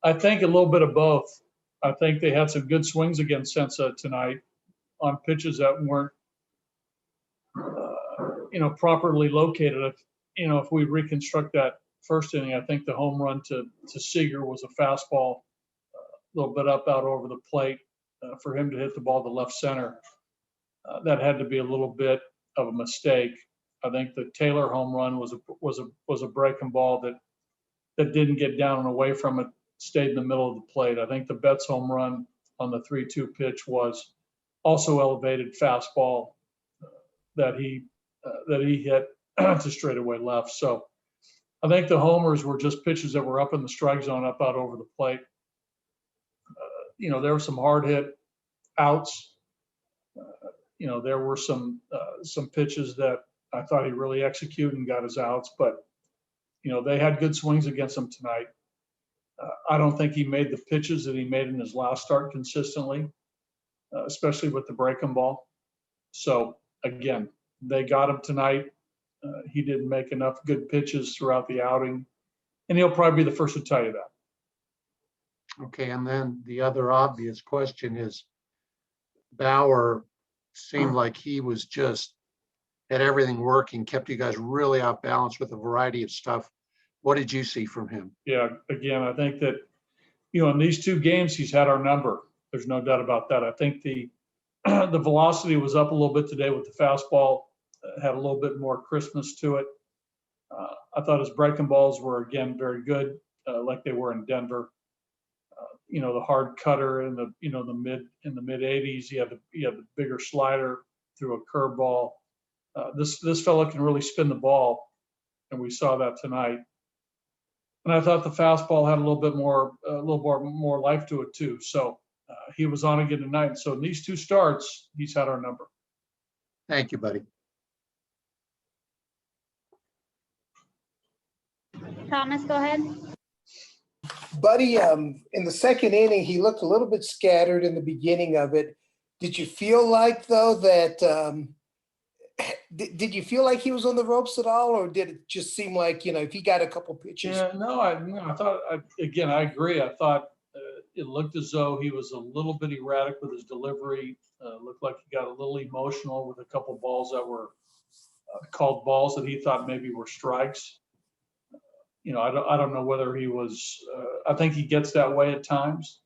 I think a little bit of both. I think they had some good swings against Sensa tonight on pitches that weren't, properly located. If we reconstruct that first inning, I think the home run to Seager was a fastball, a little bit up out over the plate for him to hit the ball to left center. That had to be a little bit of a mistake. I think the Taylor home run was a breaking ball that didn't get down and away from it, stayed in the middle of the plate. I think the Betts home run on the 3-2 pitch was also elevated fastball that he hit to straightaway left. So I think the homers were just pitches that were up in the strike zone, up out over the plate. There were some hard hit outs. There were some pitches that I thought he really executed and got his outs, but they had good swings against him tonight. I don't think he made the pitches that he made in his last start consistently, especially with the breaking ball. So again, they got him tonight. He didn't make enough good pitches throughout the outing, and he'll probably be the first to tell you that. Okay, and then the other obvious question is, Bauer seemed like he was just had everything working, kept you guys really off balance with a variety of stuff. What did you see from him? Yeah, again, I think that, in these two games, he's had our number. There's no doubt about that. I think the velocity was up a little bit today with the fastball, had a little bit more crispness to it. I thought his breaking balls were, again, very good, like they were in Denver. The hard cutter in the mid 80s. He had the bigger slider through a curveball. This fella can really spin the ball, and we saw that tonight. And I thought the fastball had a little more life to it too. So he was on again tonight. So in these two starts, he's had our number. Thank you, buddy. Thomas, go ahead. Buddy, in the second inning, he looked a little bit scattered in the beginning of it. Did you feel like, though, that did you feel like he was on the ropes at all, or did it just seem like, if he got a couple pitches? Yeah, no, I thought, again, I agree. I thought it looked as though he was a little bit erratic with his delivery. Looked like he got a little emotional with a couple balls that were called balls that he thought maybe were strikes. I don't know whether he was, I think he gets that way at times.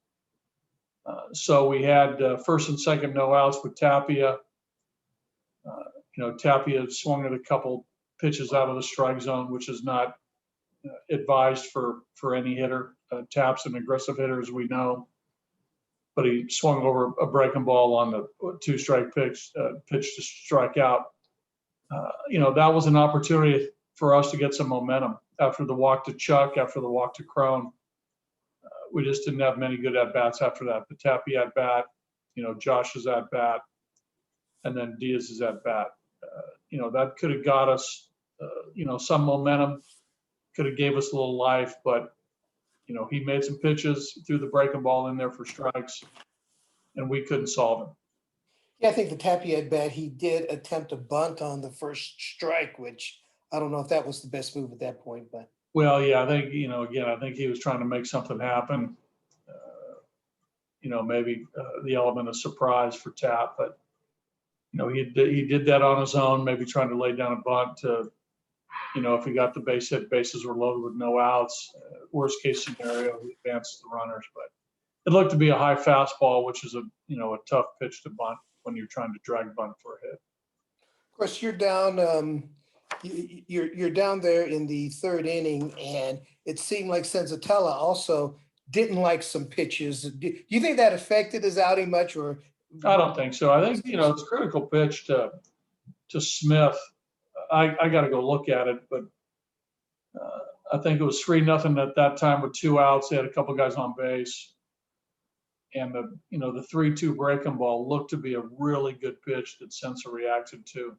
So we had first and second no outs with Tapia. Tapia swung at a couple pitches out of the strike zone, which is not advised for any hitter. Tap's an aggressive hitter, as we know, but he swung over a breaking ball on the 2-strike pitch to strike out. That was an opportunity for us to get some momentum after the walk to Chuck, after the walk to Crone. We just didn't have many good at-bats after that. The Tapia at-bat, Josh's at-bat, and then Diaz's at-bat. That could have got us, some momentum, could have gave us a little life, but, he made some pitches, threw the breaking ball in there for strikes, and we couldn't solve him. Yeah, I think the Tapia at bat, he did attempt a bunt on the first strike, which I don't know if that was the best move at that point, but. Well, yeah, I think, again, I think he was trying to make something happen. Maybe the element of surprise for Tap, but, he did that on his own, maybe trying to lay down a bunt to, if he got the base hit, bases were loaded with no outs, worst case scenario, he advances the runners. But it looked to be a high fastball, which is a tough pitch to bunt when you're trying to drag bunt for a hit. Of course, you're down. You're down there in the third inning, and it seemed like Senzatela also didn't like some pitches. Do you think that affected his outing much, or? I don't think so. I think it's a critical pitch to Smith. I got to go look at it, but I think it was 3-0 at that time with 2 outs. They had a couple guys on base, and the 3-2 breaking ball looked to be a really good pitch that Sensa reacted to.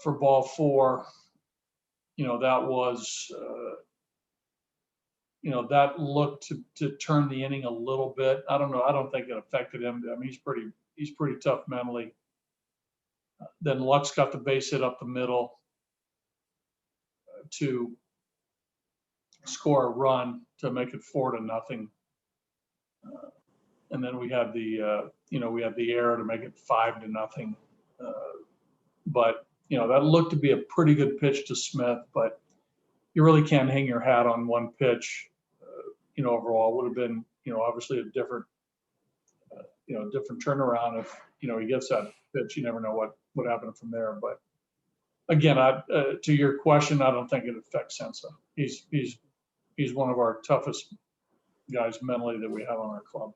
For ball 4, that was, that looked to turn the inning a little bit. I don't know. I don't think it affected him. I mean, he's pretty tough mentally. Then Lux got the base hit up the middle to score a run to make it 4-0. And then we had the error to make it 5-0. But, that looked to be a pretty good pitch to Smith, but you really can't hang your hat on one pitch. Overall it would have been, obviously a different, different turnaround if, he gets that pitch. You never know what happened from there. But again, to your question, I don't think it affects Sensa. He's one of our toughest guys mentally that we have on our club.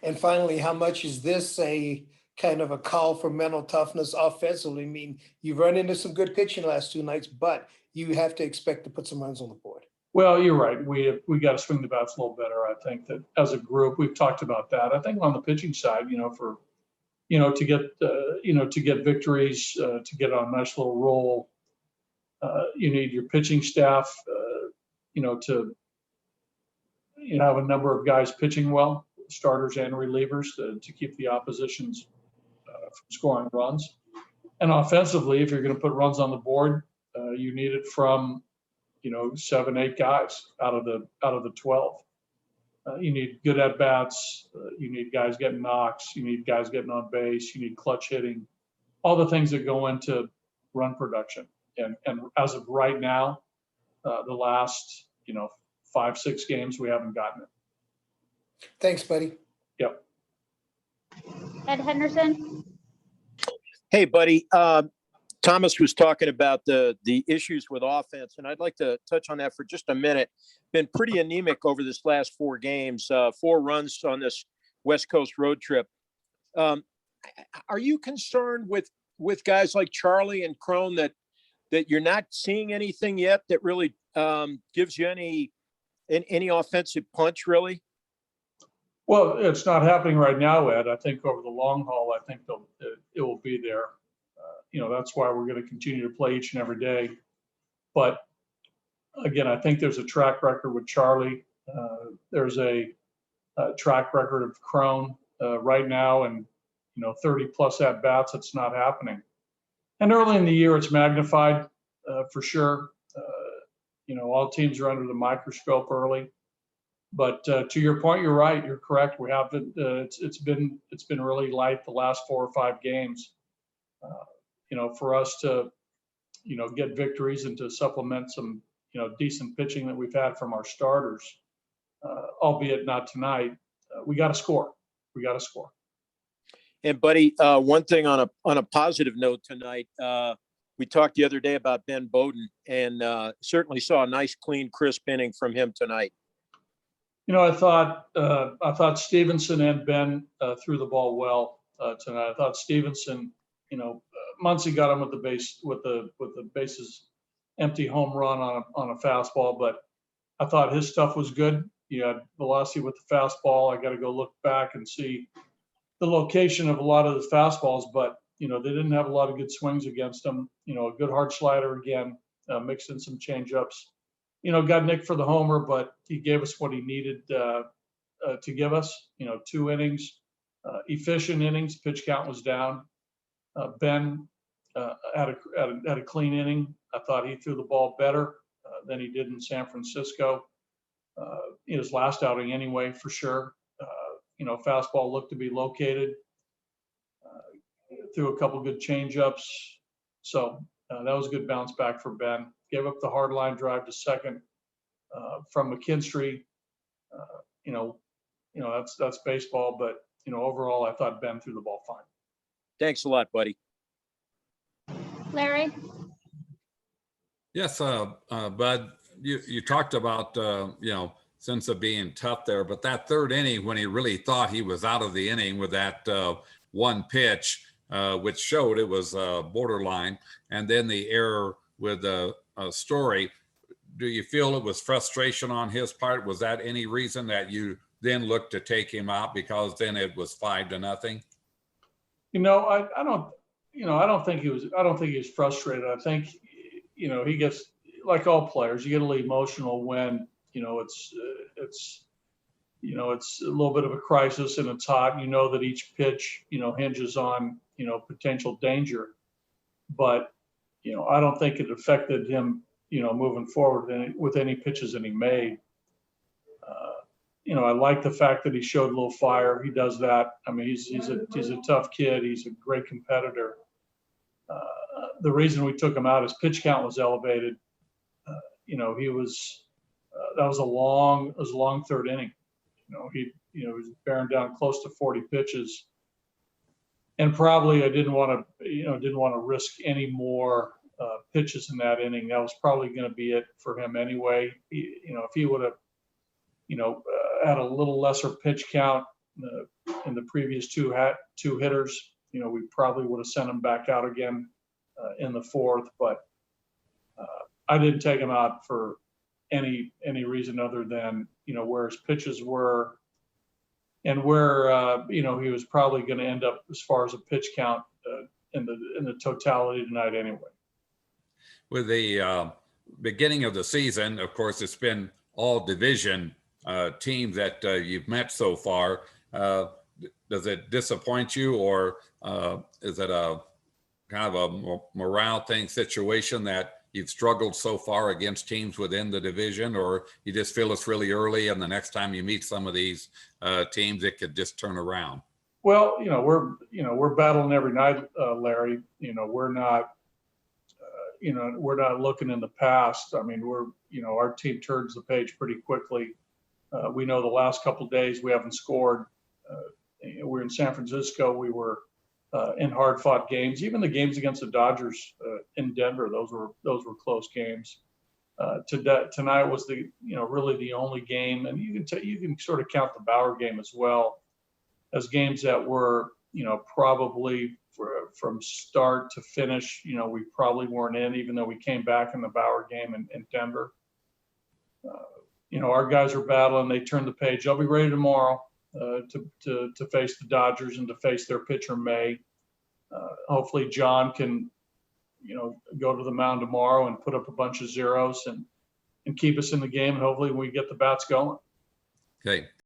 And finally, how much is this a kind of a call for mental toughness offensively? I mean, you've run into some good pitching the last 2 nights, but you have to expect to put some runs on the board. Well, you're right. We got to swing the bats a little better. I think that as a group, we've talked about that. I think on the pitching side, to get victories, to get on a nice little roll, you need your pitching staff, to have a number of guys pitching well, starters and relievers, to keep the oppositions from scoring runs. And offensively, if you're going to put runs on the board, you need it from 7, 8 guys out of the 12. You need good at bats. You need guys getting knocks. You need guys getting on base. You need clutch hitting, all the things that go into run production. And as of right now, the last 5, 6 games, we haven't gotten it. Thanks, buddy. Yep. Ed Henderson. Hey, buddy. Thomas was talking about the issues with offense, and I'd like to touch on that for just a minute. Been pretty anemic over this last 4 games, 4 runs on this West Coast road trip. Are you concerned with guys like Charlie and Crone that you're not seeing anything yet that really gives you any offensive punch, really? Well, it's not happening right now, Ed. I think over the long haul, I think it will be there. That's why we're going to continue to play each and every day. But again, I think there's a track record with Charlie. There's a track record of Crone right now, and 30 plus at bats. It's not happening. And early in the year, it's magnified for sure. All teams are under the microscope early. But to your point, you're right. You're correct. We have it's been really light the last 4 or 5 games. For us to, get victories and to supplement some, decent pitching that we've had from our starters, albeit not tonight, we got to score. We got to score. And buddy, one thing on a positive note tonight, we talked the other day about Ben Bowden, and certainly saw a nice, clean, crisp inning from him tonight. I thought Stevenson and Ben threw the ball well tonight. I thought Stevenson, Muncy got him with the bases empty home run on a fastball, but I thought his stuff was good. He had velocity with the fastball. I got to go look back and see the location of a lot of the fastballs, but they didn't have a lot of good swings against him. A good hard slider again, mixed in some changeups. Got nicked for the homer, but he gave us what he needed to give us. 2 innings, efficient innings. Pitch count was down. Ben had a clean inning. I thought he threw the ball better than he did in San Francisco. His last outing anyway, for sure. Fastball looked to be located. Threw a couple good changeups. So that was a good bounce back for Ben. Gave up the hard line drive to second from McKinstry. That's baseball, but overall, I thought Ben threw the ball fine. Thanks a lot, buddy. Larry. Yes, Bud, you talked about, Sensa being tough there, but that 3rd inning when he really thought he was out of the inning with that 1 pitch, which showed it was borderline, and then the error with Story, do you feel it was frustration on his part? Was that any reason that you then looked to take him out because then it was 5-0? I don't think he was frustrated. I think, he gets, like all players, you get a little emotional when, it's a little bit of a crisis and it's hot. That each pitch, hinges on, potential danger. But, I don't think it affected him, moving forward with any pitches that he made. I like the fact that he showed a little fire. He does that. I mean, he's a tough kid. He's a great competitor. The reason we took him out, his pitch count was elevated. He was that was a long third inning. He was bearing down close to 40 pitches, and probably I didn't want to risk any more pitches in that inning. That was probably going to be it for him anyway. If he would have had a little lesser pitch count in the previous two hitters, we probably would have sent him back out again in the fourth. But I didn't take him out for any reason other than where his pitches were and where he was probably going to end up as far as a pitch count in the totality tonight anyway. With the beginning of the season, of course, it's been all division teams that you've met so far. Does it disappoint you, or is it a kind of a morale thing situation that you've struggled so far against teams within the division, or you just feel it's really early and the next time you meet some of these teams, it could just turn around? Well, we're battling every night, Larry. We're not looking in the past. I mean, our team turns the page pretty quickly. We know the last couple of days we haven't scored. We're in San Francisco. We were in hard-fought games. Even the games against the Dodgers in Denver, those were close games. Tonight was really the only game, and you can sort of count the Bauer game as well as games that were probably from start to finish. We probably weren't in, even though we came back in the Bauer game in Denver. Our guys are battling. They turn the page. They'll be ready tomorrow to face the Dodgers and to face their pitcher May. Hopefully John can, go to the mound tomorrow and put up a bunch of zeros and keep us in the game. And hopefully we get the bats going. Okay.